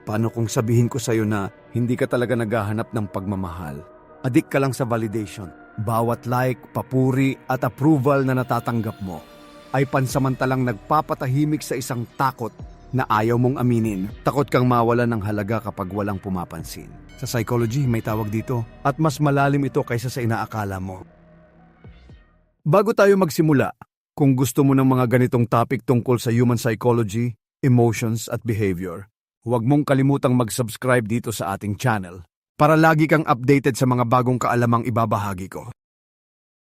Paano kung sabihin ko sa'yo na hindi ka talaga naghahanap ng pagmamahal? Adik ka lang sa validation. Bawat like, papuri at approval na natatanggap mo ay pansamantalang nagpapatahimik sa isang takot na ayaw mong aminin. Takot kang mawala ng halaga kapag walang pumapansin. Sa psychology, may tawag dito at mas malalim ito kaysa sa inaakala mo. Bago tayo magsimula, kung gusto mo ng mga ganitong topic tungkol sa human psychology, emotions at behavior, huwag mong kalimutang mag-subscribe dito sa ating channel para lagi kang updated sa mga bagong kaalamang ibabahagi ko.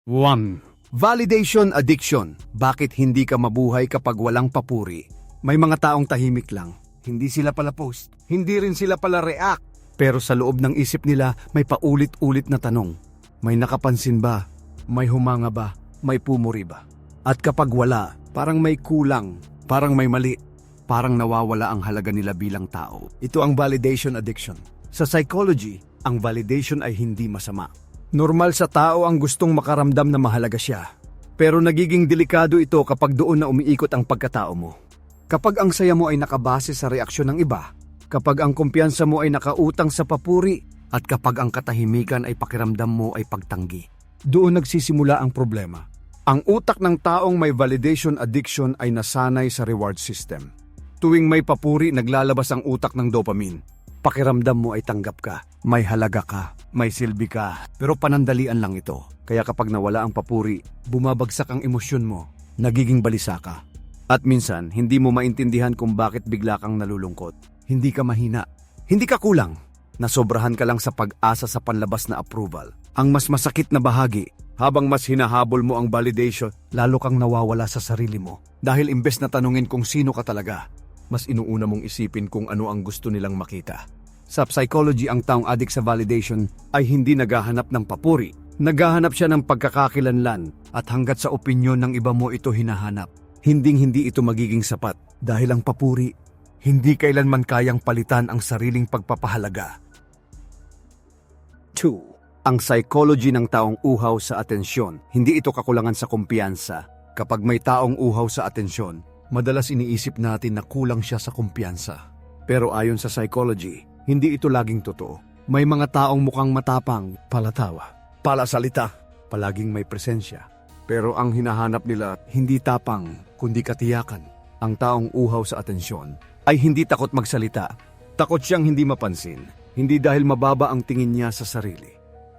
1. Validation addiction. Bakit hindi ka mabuhay kapag walang papuri? May mga taong tahimik lang. Hindi sila pala post. Hindi rin sila pala react. Pero sa loob ng isip nila, may paulit-ulit na tanong. May nakapansin ba? May humanga ba? May pumuri ba? At kapag wala, parang may kulang, parang may mali, parang nawawala ang halaga nila bilang tao. Ito ang validation addiction. Sa psychology, ang validation ay hindi masama. Normal sa tao ang gustong makaramdam na mahalaga siya. Pero nagiging delikado ito kapag doon na umiikot ang pagkatao mo. Kapag ang saya mo ay nakabase sa reaksyon ng iba, kapag ang kumpiyansa mo ay nakautang sa papuri, at kapag ang katahimikan ay pakiramdam mo ay pagtanggi. Doon nagsisimula ang problema. Ang utak ng taong may validation addiction ay nasanay sa reward system. Tuwing may papuri, naglalabas ang utak ng dopamine. Pakiramdam mo ay tanggap ka, may halaga ka, may silbi ka. Pero panandalian lang ito. Kaya kapag nawala ang papuri, bumabagsak ang emosyon mo, nagiging balisa ka. At minsan, hindi mo maintindihan kung bakit bigla kang nalulungkot. Hindi ka mahina, hindi ka kulang. Nasobrahan ka lang sa pag-asa sa panlabas na approval. Ang mas masakit na bahagi, habang mas hinahabol mo ang validation, lalo kang nawawala sa sarili mo. Dahil imbes na tanungin kung sino ka talaga, mas inuuna mong isipin kung ano ang gusto nilang makita. Sa psychology, ang taong addict sa validation ay hindi naghahanap ng papuri. Naghahanap siya ng pagkakakilanlan at hanggat sa opinyon ng iba mo ito hinahanap. Hindi ito magiging sapat dahil ang papuri, hindi kailanman kayang palitan ang sariling pagpapahalaga. 2. Ang psychology ng taong uhaw sa atensyon. Hindi ito kakulangan sa kumpiyansa. Kapag may taong uhaw sa atensyon, madalas iniisip natin na kulang siya sa kumpiyansa. Pero ayon sa psychology, hindi ito laging totoo. May mga taong mukhang matapang, palatawa, palasalita, palaging may presensya. Pero ang hinahanap nila, hindi tapang, kundi katiyakan. Ang taong uhaw sa atensyon ay hindi takot magsalita. Takot siyang hindi mapansin. Hindi dahil mababa ang tingin niya sa sarili,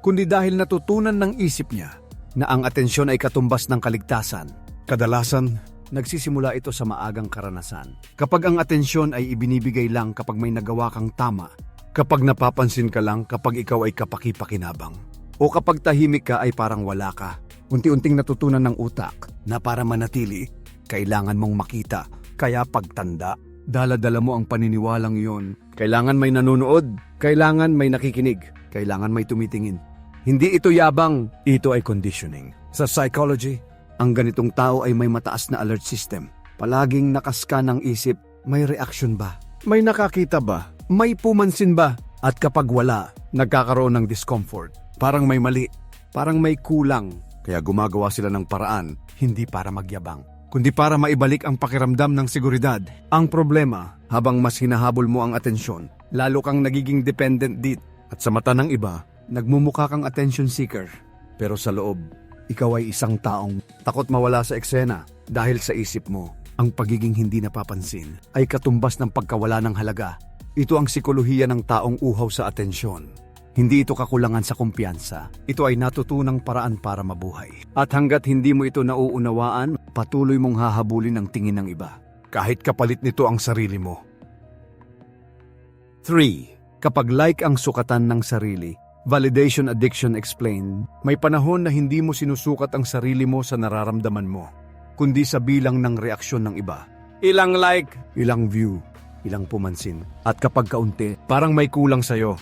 kundi dahil natutunan ng isip niya na ang atensyon ay katumbas ng kaligtasan. Kadalasan, nagsisimula ito sa maagang karanasan. Kapag ang atensyon ay ibinibigay lang kapag may nagawa kang tama, kapag napapansin ka lang kapag ikaw ay kapaki-pakinabang, o kapag tahimik ka ay parang wala ka. Unti-unting natutunan ng utak na para manatili, kailangan mong makita. Kaya pagtanda, dala-dala mo ang paniniwalang iyon. Kailangan may nanonood, kailangan may nakikinig, kailangan may tumitingin. Hindi ito yabang, ito ay conditioning. Sa psychology, ang ganitong tao ay may mataas na alert system. Palaging nakascan ng isip, may reaksyon ba? May nakakita ba? May pumansin ba? At kapag wala, nagkakaroon ng discomfort. Parang may mali, parang may kulang. Kaya gumagawa sila ng paraan, hindi para magyabang, kundi para maibalik ang pakiramdam ng seguridad. Ang problema, habang mas hinahabol mo ang atensyon, lalo kang nagiging dependent dit. At sa mata ng iba, nagmumukha kang attention seeker. Pero sa loob, ikaw ay isang taong takot mawala sa eksena dahil sa isip mo. Ang pagiging hindi napapansin ay katumbas ng pagkawala ng halaga. Ito ang sikolohiya ng taong uhaw sa atensyon. Hindi ito kakulangan sa kumpiyansa. Ito ay natutunang paraan para mabuhay. At hanggat hindi mo ito nauunawaan, patuloy mong hahabulin ang tingin ng iba. Kahit kapalit nito ang sarili mo. 3. Kapag like ang sukatan ng sarili, validation addiction explained, may panahon na hindi mo sinusukat ang sarili mo sa nararamdaman mo, kundi sa bilang ng reaksyon ng iba. Ilang like, ilang view, ilang pumansin. At kapag kaunti, parang may kulang sa'yo.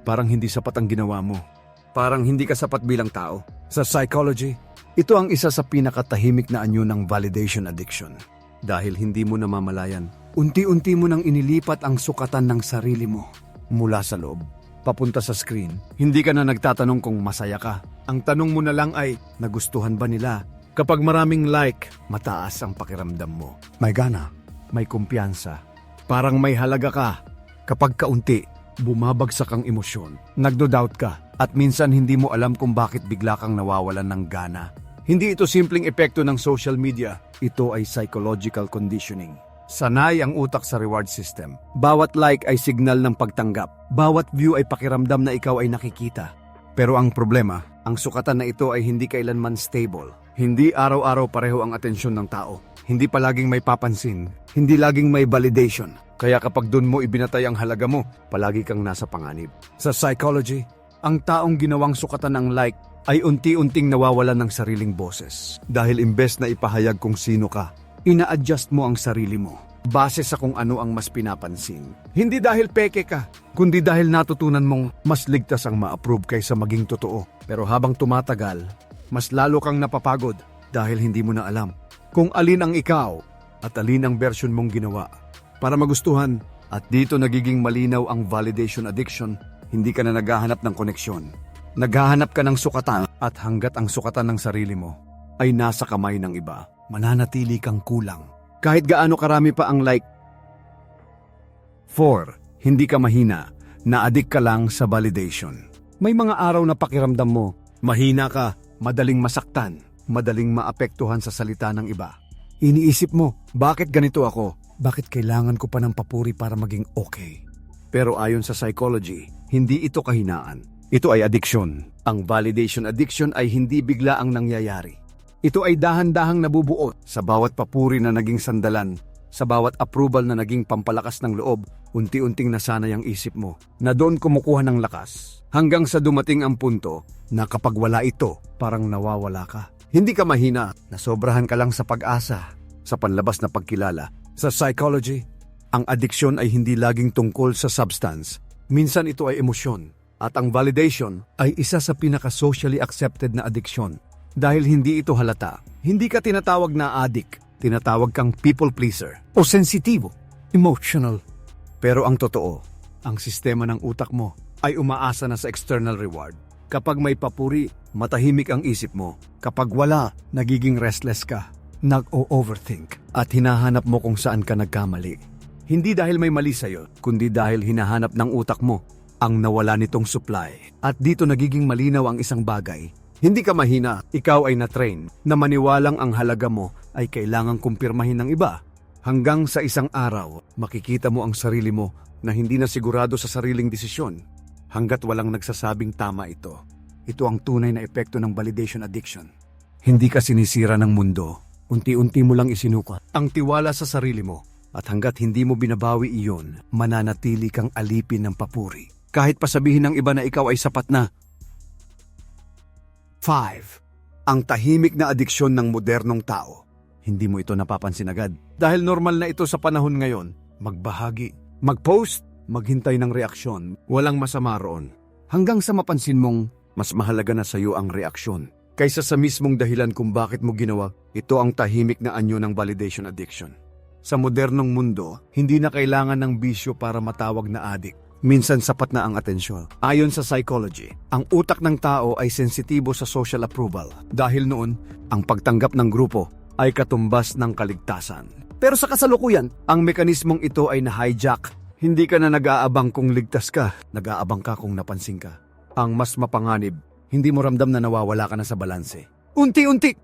Parang hindi sapat ang ginawa mo. Parang hindi ka sapat bilang tao. Sa psychology, ito ang isa sa pinakatahimik na anyo ng validation addiction. Dahil hindi mo namamalayan, unti-unti mo nang inilipat ang sukatan ng sarili mo mula sa loob, papunta sa screen. Hindi ka na nagtatanong kung masaya ka. Ang tanong mo na lang ay, nagustuhan ba nila? Kapag maraming like, mataas ang pakiramdam mo. May gana, may kumpiyansa. Parang may halaga ka. Kapag kaunti, bumabagsak ang emosyon, nagdo-doubt ka, at minsan hindi mo alam kung bakit bigla kang nawawalan ng gana. Hindi ito simpleng epekto ng social media, ito ay psychological conditioning. Sanay ang utak sa reward system. Bawat like ay signal ng pagtanggap. Bawat view ay pakiramdam na ikaw ay nakikita. Pero ang problema, ang sukatan na ito ay hindi kailanman stable. Hindi araw-araw pareho ang atensyon ng tao. Hindi palaging may papansin. Hindi laging may validation. Kaya kapag dun mo ibinatay ang halaga mo, palagi kang nasa panganib. Sa psychology, ang taong ginawang sukatan ng like ay unti-unting nawawalan ng sariling boses. Dahil imbes na ipahayag kung sino ka, ina-adjust mo ang sarili mo base sa kung ano ang mas pinapansin. Hindi dahil peke ka, kundi dahil natutunan mong mas ligtas ang ma-approve kaysa maging totoo. Pero habang tumatagal, mas lalo kang napapagod dahil hindi mo na alam kung alin ang ikaw at alin ang version mong ginawa para magustuhan. At dito nagiging malinaw ang validation addiction. Hindi ka na naghahanap ng koneksyon. Naghahanap ka ng sukatan at hanggat ang sukatan ng sarili mo ay nasa kamay ng iba, mananatili kang kulang. Kahit gaano karami pa ang like. 4. Hindi ka mahina. Na-addict ka lang sa validation. May mga araw na pakiramdam mo, mahina ka, madaling masaktan, madaling maapektuhan sa salita ng iba. Iniisip mo, bakit ganito ako? Bakit kailangan ko pa ng papuri para maging okay? Pero ayon sa psychology, hindi ito kahinaan. Ito ay addiction. Ang validation addiction ay hindi bigla ang nangyayari. Ito ay dahan-dahang nabubuo sa bawat papuri na naging sandalan, sa bawat approval na naging pampalakas ng loob, unti-unting nasanay ang isip mo na doon kumukuha ng lakas. Hanggang sa dumating ang punto na kapag wala ito, parang nawawala ka. Hindi ka mahina, nasobrahan ka lang sa pag-asa, sa panlabas na pagkilala. Sa psychology, ang addiction ay hindi laging tungkol sa substance. Minsan ito ay emosyon. At ang validation ay isa sa pinaka-socially accepted na addiction. Dahil hindi ito halata, hindi ka tinatawag na addict. Tinatawag kang people pleaser o sensitibo, emotional. Pero ang totoo, ang sistema ng utak mo ay umaasa na sa external reward. Kapag may papuri, matahimik ang isip mo. Kapag wala, nagiging restless ka. Nag-o-overthink at hinahanap mo kung saan ka nagkamali. Hindi dahil may mali sa'yo, kundi dahil hinahanap ng utak mo ang nawala nitong supply. At dito nagiging malinaw ang isang bagay. Hindi ka mahina, ikaw ay na-train na maniwalang ang halaga mo ay kailangang kumpirmahin ng iba. Hanggang sa isang araw, makikita mo ang sarili mo na hindi na sigurado sa sariling desisyon. Hanggat walang nagsasabing tama ito. Ito ang tunay na epekto ng validation addiction. Hindi ka sinisira ng mundo. Unti-unti mo lang isinuka ang tiwala sa sarili mo at hanggat hindi mo binabawi iyon, mananatili kang alipin ng papuri. Kahit pasabihin ng iba na ikaw ay sapat na. 5. Ang tahimik na adiksyon ng modernong tao. Hindi mo ito napapansin agad. Dahil normal na ito sa panahon ngayon, magbahagi, mag-post, maghintay ng reaksyon, walang masama roon. Hanggang sa mapansin mong mas mahalaga na sa iyo ang reaksyon kaysa sa mismong dahilan kung bakit mo ginawa. Ito ang tahimik na anyo ng validation addiction. Sa modernong mundo, hindi na kailangan ng bisyo para matawag na addict. Minsan sapat na ang atensyon. Ayon sa psychology, ang utak ng tao ay sensitibo sa social approval. Dahil noon, ang pagtanggap ng grupo ay katumbas ng kaligtasan. Pero sa kasalukuyan, ang mekanismong ito ay na-hijack. Hindi ka na nag-aabang kung ligtas ka, nag-aabang ka kung napansin ka. Ang mas mapanganib, hindi mo ramdam na nawawala ka na sa balanse. Unti-unti,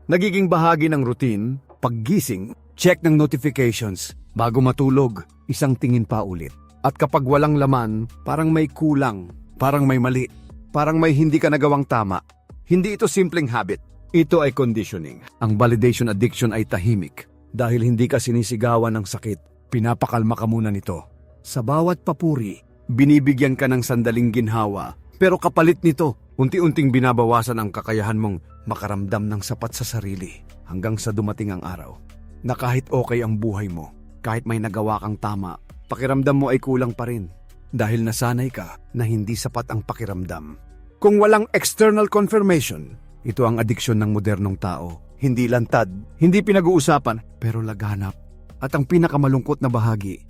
nagiging bahagi ng routine, paggising, check ng notifications, bago matulog, isang tingin pa ulit. At kapag walang laman, parang may kulang, parang may mali, parang may hindi ka nagawang tama. Hindi ito simpleng habit, ito ay conditioning. Ang validation addiction ay tahimik. Dahil hindi ka sinisigawan ng sakit, pinapakalma ka muna nito. Sa bawat papuri, binibigyan ka ng sandaling ginhawa, pero kapalit nito, unti-unting binabawasan ang kakayahan mong makaramdam ng sapat sa sarili hanggang sa dumating ang araw na kahit okay ang buhay mo, kahit may nagawa kang tama, pakiramdam mo ay kulang pa rin dahil nasanay ka na hindi sapat ang pakiramdam. Kung walang external confirmation, ito ang adiksyon ng modernong tao. Hindi lantad, hindi pinag-uusapan, pero laganap. At ang pinakamalungkot na bahagi,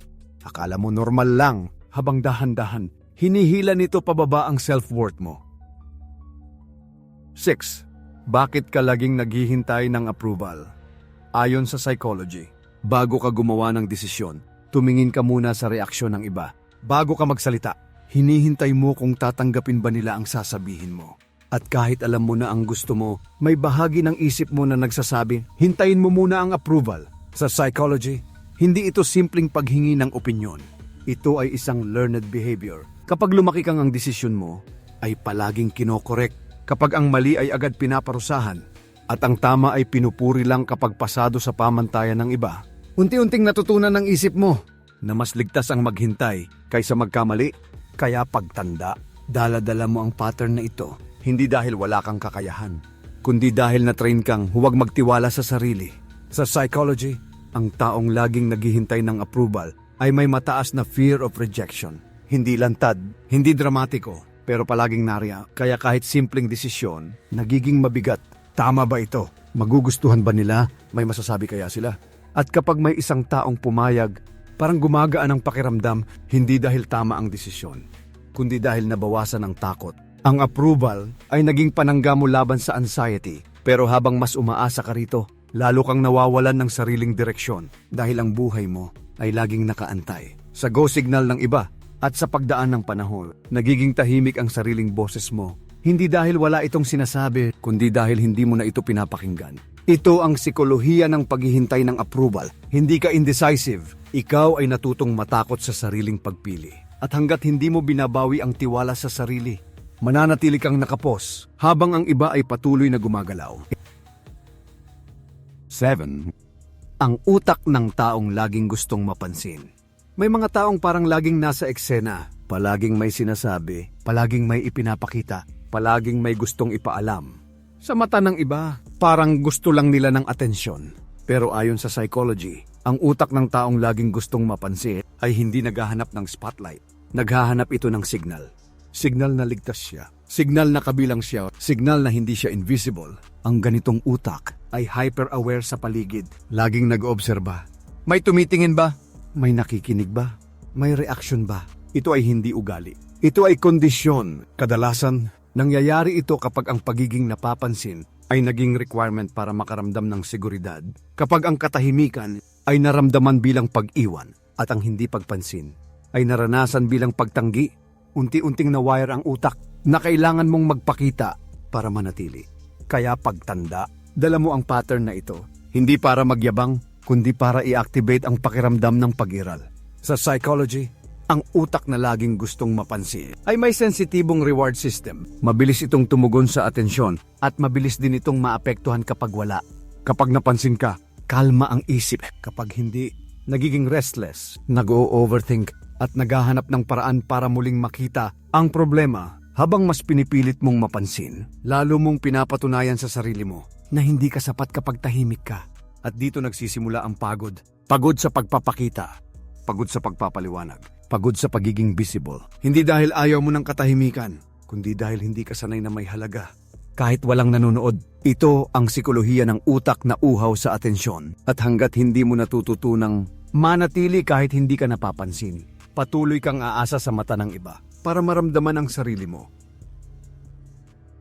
akala mo normal lang habang dahan-dahan, hinihila nito pababa ang self-worth mo. 6. Bakit ka laging naghihintay ng approval? Ayon sa psychology, bago ka gumawa ng desisyon, tumingin ka muna sa reaksyon ng iba. Bago ka magsalita, hinihintay mo kung tatanggapin ba nila ang sasabihin mo. At kahit alam mo na ang gusto mo, may bahagi ng isip mo na nagsasabi, hintayin mo muna ang approval. Sa psychology, hindi ito simpleng paghingi ng opinyon. Ito ay isang learned behavior. Kapag lumaki kang ang desisyon mo, ay palaging kinokorek. Kapag ang mali ay agad pinaparusahan, at ang tama ay pinupuri lang kapag pasado sa pamantayan ng iba. Unti-unting natutunan ng isip mo na mas ligtas ang maghintay kaysa magkamali. Kaya pagtanda, dala-dala mo ang pattern na ito. Hindi dahil wala kang kakayahan, kundi dahil na-train kang huwag magtiwala sa sarili. Sa psychology, ang taong laging naghihintay ng approval ay may mataas na fear of rejection. Hindi lantad, hindi dramatiko, pero palaging nariya. Kaya kahit simpleng desisyon, nagiging mabigat. Tama ba ito? Magugustuhan ba nila? May masasabi kaya sila? At kapag may isang taong pumayag, parang gumagaan ang pakiramdam, hindi dahil tama ang desisyon, kundi dahil nabawasan ang takot. Ang approval ay naging panangga mo laban sa anxiety, pero habang mas umaasa ka rito, lalo kang nawawalan ng sariling direksyon dahil ang buhay mo ay laging nakaantay sa go signal ng iba. At sa pagdaan ng panahon, nagiging tahimik ang sariling boses mo. Hindi dahil wala itong sinasabi, kundi dahil hindi mo na ito pinapakinggan. Ito ang sikolohiya ng paghihintay ng approval. Hindi ka indecisive. Ikaw ay natutong matakot sa sariling pagpili. At hanggat hindi mo binabawi ang tiwala sa sarili, mananatili kang nakapos habang ang iba ay patuloy na gumagalaw. 7. Ang utak ng taong laging gustong mapansin. May mga taong parang laging nasa eksena, palaging may sinasabi, palaging may ipinapakita, palaging may gustong ipaalam. Sa mata ng iba, parang gusto lang nila ng atensyon. Pero ayon sa psychology, ang utak ng taong laging gustong mapansin ay hindi naghahanap ng spotlight. Naghahanap ito ng signal. Signal na ligtas siya. Signal na kabilang siya. Signal na hindi siya invisible. Ang ganitong utak ay hyper-aware sa paligid. Laging nag-oobserba. May tumitingin ba? May nakikinig ba? May reaction ba? Ito ay hindi ugali. Ito ay kondisyon. Kadalasan, nangyayari ito kapag ang pagiging napapansin ay naging requirement para makaramdam ng seguridad. Kapag ang katahimikan ay naramdaman bilang pag-iwan at ang hindi pagpansin ay naranasan bilang pagtanggi, unti-unting nawire ang utak na kailangan mong magpakita para manatili. Kaya pagtanda, dala mo ang pattern na ito. Hindi para magyabang, kundi para i-activate ang pakiramdam ng pag-iral. Sa psychology, ang utak na laging gustong mapansin ay may sensitibong reward system. Mabilis itong tumugon sa atensyon at mabilis din itong maapektuhan kapag wala. Kapag napansin ka, kalma ang isip. Kapag hindi, nagiging restless, nag-o-overthink at naghahanap ng paraan para muling makita ang problema. Habang mas pinipilit mong mapansin, lalo mong pinapatunayan sa sarili mo na hindi ka sapat kapag tahimik ka. At dito nagsisimula ang pagod. Pagod sa pagpapakita. Pagod sa pagpapaliwanag. Pagod sa pagiging visible. Hindi dahil ayaw mo ng katahimikan, kundi dahil hindi ka sanay na may halaga. Kahit walang nanonood, ito ang sikolohiya ng utak na uhaw sa atensyon. At hanggat hindi mo natututunang manatili kahit hindi ka napapansin, patuloy kang aasa sa mata ng iba para maramdaman ang sarili mo.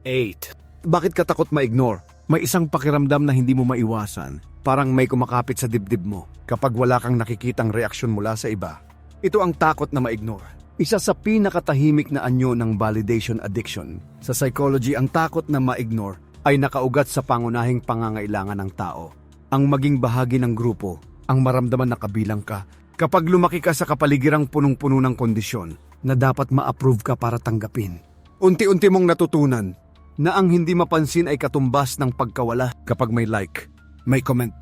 8. Bakit ka takot ma-ignore? May isang pakiramdam na hindi mo maiwasan. Parang may kumakapit sa dibdib mo kapag wala kang nakikitang reaksyon mula sa iba. Ito ang takot na ma-ignore. Isa sa pinakatahimik na anyo ng validation addiction. Sa psychology, ang takot na ma-ignore ay nakaugat sa pangunahing pangangailangan ng tao. Ang maging bahagi ng grupo, ang maramdaman na kabilang ka. Kapag lumaki ka sa kapaligirang punong-puno ng kondisyon na dapat ma-approve ka para tanggapin. Unti-unti mong natutunan na ang hindi mapansin ay katumbas ng pagkawala. Kapag may like, may comment,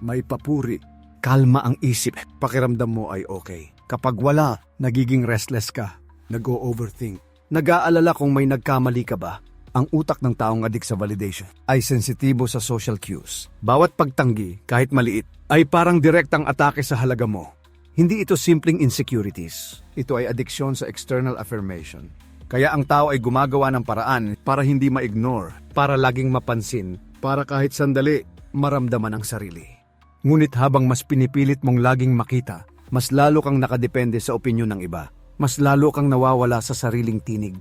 may papuri, kalma ang isip, pakiramdam mo ay okay. Kapag wala, nagiging restless ka, nag-o-overthink, nag-aalala kung may nagkamali ka ba. Ang utak ng taong adik sa validation ay sensitibo sa social cues. Bawat pagtanggi, kahit maliit, ay parang direktang atake sa halaga mo. Hindi ito simpleng insecurities. Ito ay addiksyon sa external affirmation. Kaya ang tao ay gumagawa ng paraan para hindi ma-ignore, para laging mapansin, para kahit sandali maramdaman ang sarili. Ngunit habang mas pinipilit mong laging makita, mas lalo kang nakadepende sa opinyon ng iba. Mas lalo kang nawawala sa sariling tinig.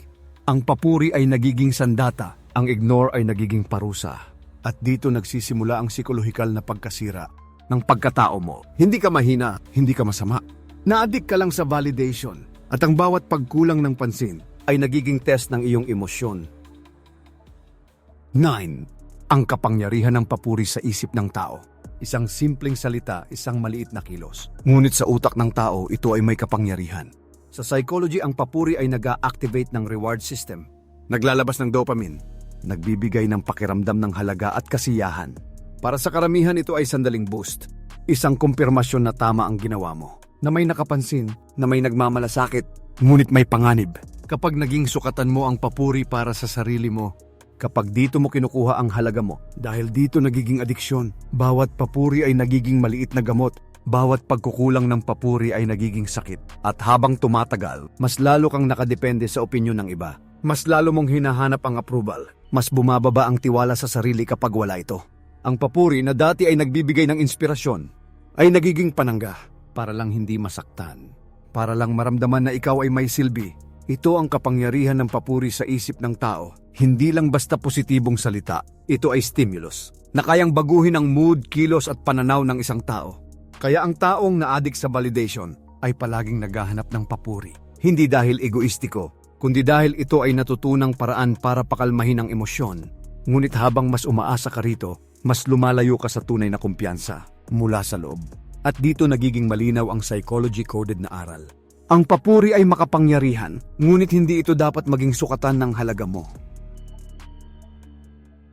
Ang papuri ay nagiging sandata, ang ignore ay nagiging parusa. At dito nagsisimula ang psikolohikal na pagkasira ng pagkatao mo. Hindi ka mahina, hindi ka masama. Na-addict ka lang sa validation. At ang bawat pagkulang ng pansin ay nagiging test ng iyong emosyon. 9. Ang kapangyarihan ng papuri sa isip ng tao. Isang simpleng salita, isang maliit na kilos. Ngunit sa utak ng tao, ito ay may kapangyarihan. Sa psychology, ang papuri ay nag-a-activate ng reward system. Naglalabas ng dopamine. Nagbibigay ng pakiramdam ng halaga at kasiyahan. Para sa karamihan, ito ay sandaling boost. Isang kumpirmasyon na tama ang ginawa mo. Na may nakapansin, na may nagmamalasakit, ngunit may panganib. Kapag naging sukatan mo ang papuri para sa sarili mo, kapag dito mo kinukuha ang halaga mo, dahil dito nagiging adiksyon, bawat papuri ay nagiging maliit na gamot, bawat pagkukulang ng papuri ay nagiging sakit. At habang tumatagal, mas lalo kang nakadepende sa opinyon ng iba. Mas lalo mong hinahanap ang approval. Mas bumababa ang tiwala sa sarili kapag wala ito. Ang papuri na dati ay nagbibigay ng inspirasyon, ay nagiging panangga para lang hindi masaktan. Para lang maramdaman na ikaw ay may silbi. Ito ang kapangyarihan ng papuri sa isip ng tao. Hindi lang basta positibong salita. Ito ay stimulus na kayang baguhin ang mood, kilos at pananaw ng isang tao. Kaya ang taong na-addict sa validation ay palaging naghahanap ng papuri. Hindi dahil egoistiko, kundi dahil ito ay natutunang paraan para pakalmahin ang emosyon. Ngunit habang mas umaasa ka rito, mas lumalayo ka sa tunay na kumpiyansa mula sa loob. At dito nagiging malinaw ang psychology-coded na aral. Ang papuri ay makapangyarihan, ngunit hindi ito dapat maging sukatan ng halaga mo.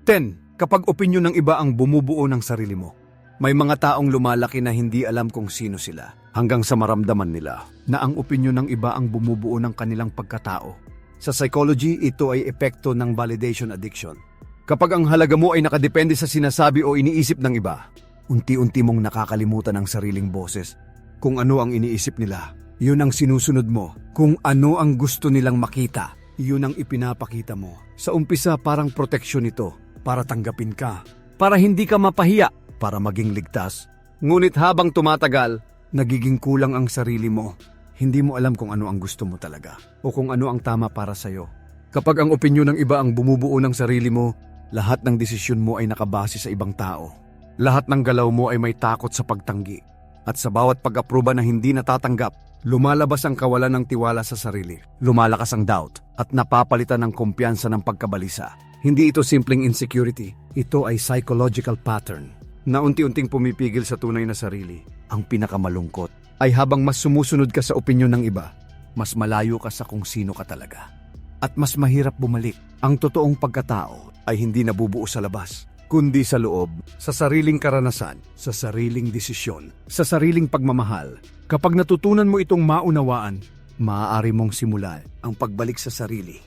10. Kapag opinyon ng iba ang bumubuo ng sarili mo. May mga taong lumalaki na hindi alam kung sino sila, hanggang sa maramdaman nila na ang opinyon ng iba ang bumubuo ng kanilang pagkatao. Sa psychology, ito ay epekto ng validation addiction. Kapag ang halaga mo ay nakadepende sa sinasabi o iniisip ng iba, unti-unti mong nakakalimutan ang sariling boses. Kung ano ang iniisip nila, yun ang sinusunod mo. Kung ano ang gusto nilang makita, yun ang ipinapakita mo. Sa umpisa parang proteksyon ito, para tanggapin ka, para hindi ka mapahiya, para maging ligtas. Ngunit habang tumatagal, nagiging kulang ang sarili mo. Hindi mo alam kung ano ang gusto mo talaga, o kung ano ang tama para sa'yo. Kapag ang opinyon ng iba ang bumubuo ng sarili mo, lahat ng desisyon mo ay nakabase sa ibang tao. Lahat ng galaw mo ay may takot sa pagtanggi. At sa bawat pag-aproba na hindi natatanggap, lumalabas ang kawalan ng tiwala sa sarili. Lumalakas ang doubt at napapalitan ng kumpiyansa ng pagkabalisa. Hindi ito simpleng insecurity. Ito ay psychological pattern na unti-unting pumipigil sa tunay na sarili. Ang pinakamalungkot ay habang mas sumusunod ka sa opinyon ng iba, mas malayo ka sa kung sino ka talaga. At mas mahirap bumalik. Ang totoong pagkatao ay hindi nabubuo sa labas, kundi sa loob, sa sariling karanasan, sa sariling desisyon, sa sariling pagmamahal. Kapag natutunan mo itong maunawaan, maaari mong simulan ang pagbalik sa sarili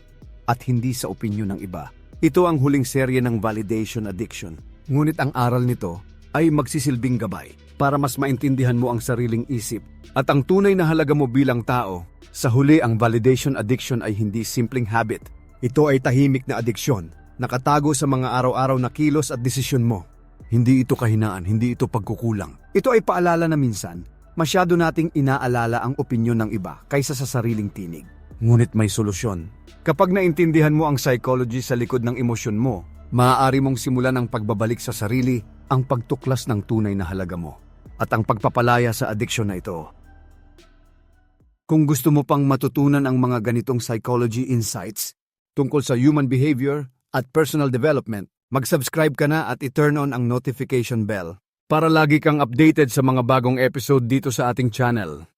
at hindi sa opinyon ng iba. Ito ang huling serye ng validation addiction. Ngunit ang aral nito ay magsisilbing gabay para mas maintindihan mo ang sariling isip at ang tunay na halaga mo bilang tao. Sa huli, ang validation addiction ay hindi simpleng habit. Ito ay tahimik na adiksyon, nakatago sa mga araw-araw na kilos at desisyon mo. Hindi ito kahinaan, hindi ito pagkukulang. Ito ay paalala na minsan, masyado nating inaalala ang opinyon ng iba kaysa sa sariling tinig. Ngunit may solusyon. Kapag naintindihan mo ang psychology sa likod ng emosyon mo, maaari mong simulan ang pagbabalik sa sarili, ang pagtuklas ng tunay na halaga mo, at ang pagpapalaya sa adiksyon na ito. Kung gusto mo pang matutunan ang mga ganitong psychology insights tungkol sa human behavior at personal development, mag-subscribe ka na at i-turn on ang notification bell para lagi kang updated sa mga bagong episode dito sa ating channel.